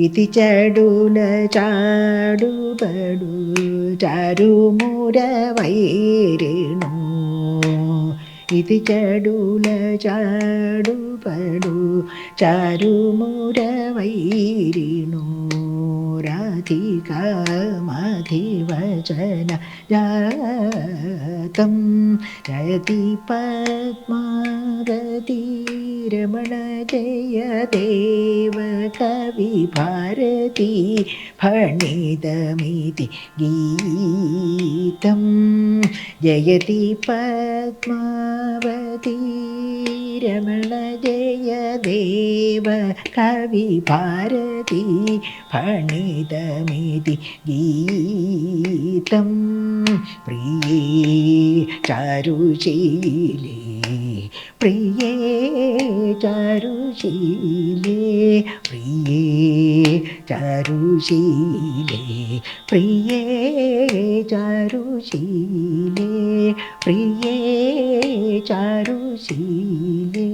इति चडुल चाडुबडु चारुमुरवैरिणु इति चडुल चाडुबडु चारुमुरवैरिणु राधिकामधिवचन जातं जयति पद्मावती रमण जय देव कवि भारती फणितमिति गीतं जयति पद्मावती रमण जय देव कवि भारती फणितमिति गीतं प्रिये चारुशीले प्रिये चारुशीले प्रिये चारुशीले प्रिये चारुशीले प्रिये चारुशीले